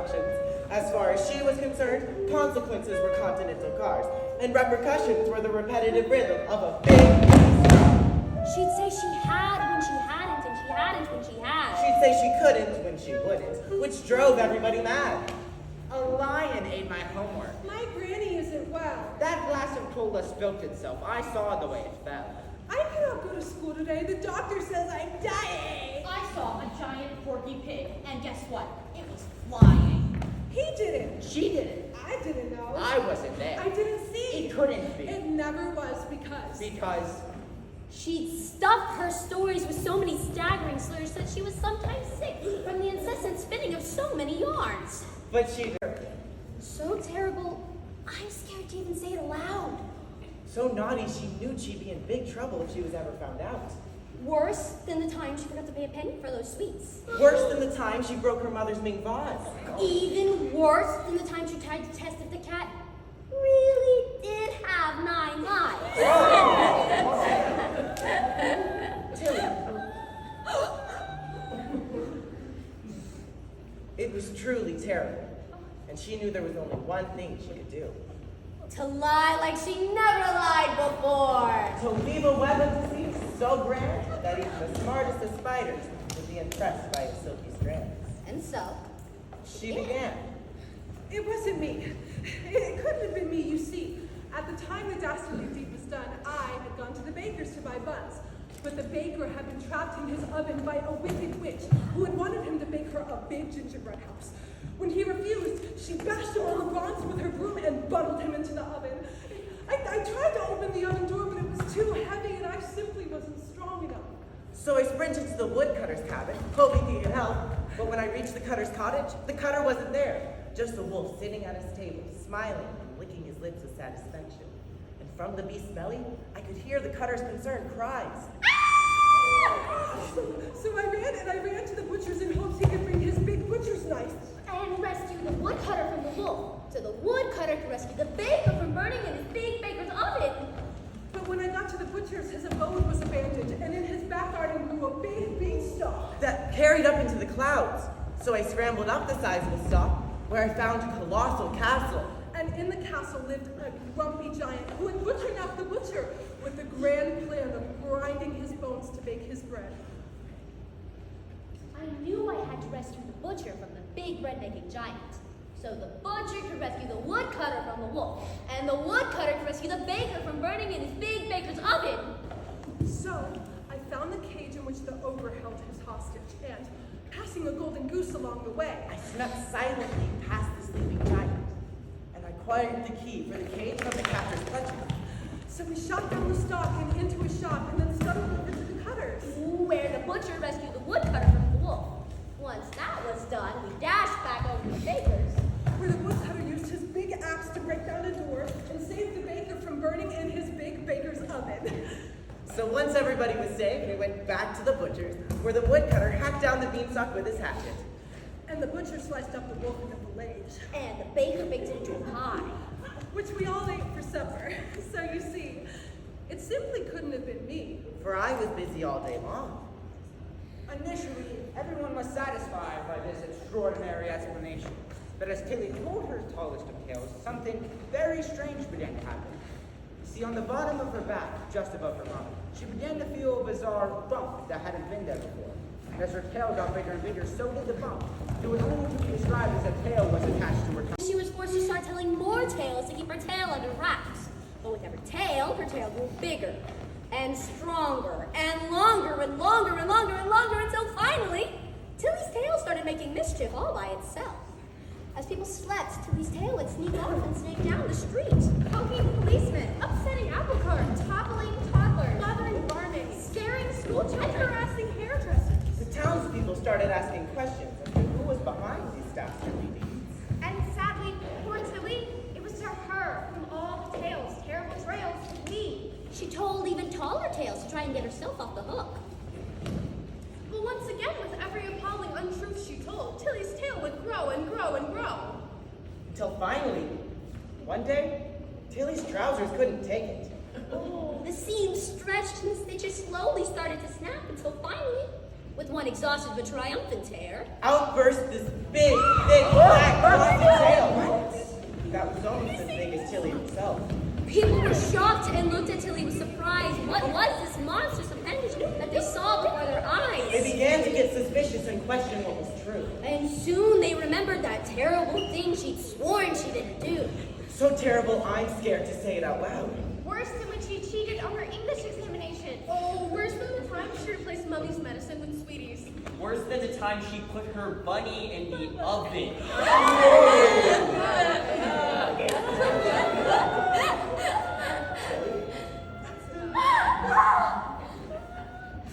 functions. As far as she was concerned, consequences were continental cars, and repercussions were the repetitive rhythm of a big bass drum. She'd say she had when she hadn't, and she hadn't when she had. She'd say she couldn't when she wouldn't, which drove everybody mad. A lion ate my homework. My granny isn't well. That glass of cola spilt itself. I saw the way it fell. I cannot go to school today. The doctor says I'm dying. I saw a giant porky pig, and guess what? It was flying. He didn't. She didn't. I didn't know. I wasn't there. I didn't see. It couldn't be. It never was because. Because She'd stuffed her stories with so many staggering slurs that she was sometimes sick from the incessant spinning of so many yarns. But she heard. So terrible, I'm scared to even say it aloud. So naughty, she knew she'd be in big trouble if she was ever found out. Worse than the time she forgot to pay a penny for those sweets. Worse than the time she broke her mother's mink vase. Even worse than the time she tried to test if the cat really did have 9 lives. It was truly terrible, and she knew there was only one thing she could do. To lie like she never lied before. To weave a web of deceit so grand that even the smartest of spiders would be impressed by its silky strands. And so, She began. It wasn't me. It couldn't have been me, you see. At the time the dastardly deed was done, I had gone to the baker's to buy buns. But the baker had been trapped in his oven by a wicked witch who had wanted him to bake her a big gingerbread house. When he refused, she bashed him on the bronze with her broom and bundled him into the oven. I tried to open the oven door, but it was too heavy and I simply wasn't strong enough. So I sprinted to the woodcutter's cabin, hoping he could help. But when I reached the cutter's cottage, the cutter wasn't there. Just a wolf sitting at his table, smiling and licking his lips with satisfaction. And from the beast's belly, I could hear the cutter's concerned cries. So I ran to the butcher's in hopes he could bring his big butcher's knife. and rescue the woodcutter from the wolf, so the woodcutter could rescue the baker from burning in his big baker's oven. But when I got to the butcher's, his abode was abandoned, and in his back garden grew a big beanstalk. That carried up into the clouds. So I scrambled up the sides of the stalk, where I found a colossal castle. And in the castle lived a grumpy giant who had butchered up the butcher with the grand plan of grinding his bones to bake his bread. I knew I had to rescue the butcher from the big bread-making giant. So the butcher could rescue the woodcutter from the wolf, and the woodcutter could rescue the baker from burning in his big baker's oven. So I found the cage in which the ogre held his hostage, and passing a golden goose along the way, I snuck silently past the sleeping giant, and I acquired the key for the cage from the captor's clutches. So we shot down the stalk and into his shop, and then scuttled over to the cutters. Where the butcher rescued the woodcutter from the wolf. Once that was done, we dashed back over to the baker's. Where the woodcutter used his big axe to break down a door and save the baker from burning in his big baker's oven. So once everybody was safe, we went back to the butcher's, where the woodcutter hacked down the beanstalk with his hatchet. And the butcher sliced up the wolf into fillets, And the baker baked it into a pie. which we all ate for supper. So you see, it simply couldn't have been me. For I was busy all day long. initially, everyone was satisfied by this extraordinary explanation. But as Tilly told her tallest of tales, something very strange began to happen. See, on the bottom of her back, just above her mouth, she began to feel a bizarre bump that hadn't been there before. And as her tail got bigger and bigger, so did the bump. It was only to be described as a tail was attached to her tongue. She was forced to start telling more tales to keep her tail under wraps. But with every tail, her tail grew bigger and stronger and longer and longer and longer and longer until finally, Tilly's tail started making mischief all by itself. As people slept, Tilly's tail would sneak off and snake down the street, poking policemen, upsetting apple carts, toppling toddlers, bothering barmaids, scaring school children, and harassing hairdressers. The townspeople started asking questions as to who was behind these dastardly deeds. And sadly, poor Tilly, it was to her from all the tales, terrible trails, to lead. She told even taller tales to try and get herself off the hook. But once again, with every appalling untruth she told, Tilly's tail would grow and grow and grow. Until finally, one day, Tilly's trousers couldn't take it. Oh, the seams stretched and the stitches slowly started to snap until finally, with one exhausted but triumphant tear, Out burst this big, thick, black People were shocked and looked at Tilly with surprise. What was this monstrous appendage that they saw before their They eyes? began to get suspicious and question what was true. And soon they remembered that terrible thing she'd sworn she didn't do. So terrible, I'm scared to say it out loud. Worse than when she cheated on her English examination. Oh, worse than the time she replaced Mummy's medicine with Sweetie's. Worse than the time she put her bunny in the oven.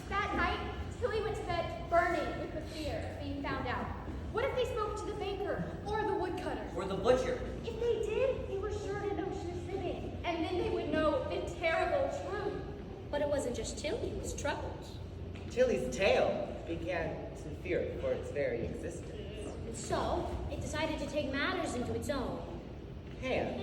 That night, Tilly went to bed burning with the fear of being found out. What if they spoke to the baker or the woodcutter? Or the butcher. If they did, they were sure to know she was living, and then they would know the terrible truth. But it wasn't just Tilly who was troubled. Tilly's tail began to fear for its very existence. So, it decided to take matters into its own. Hands.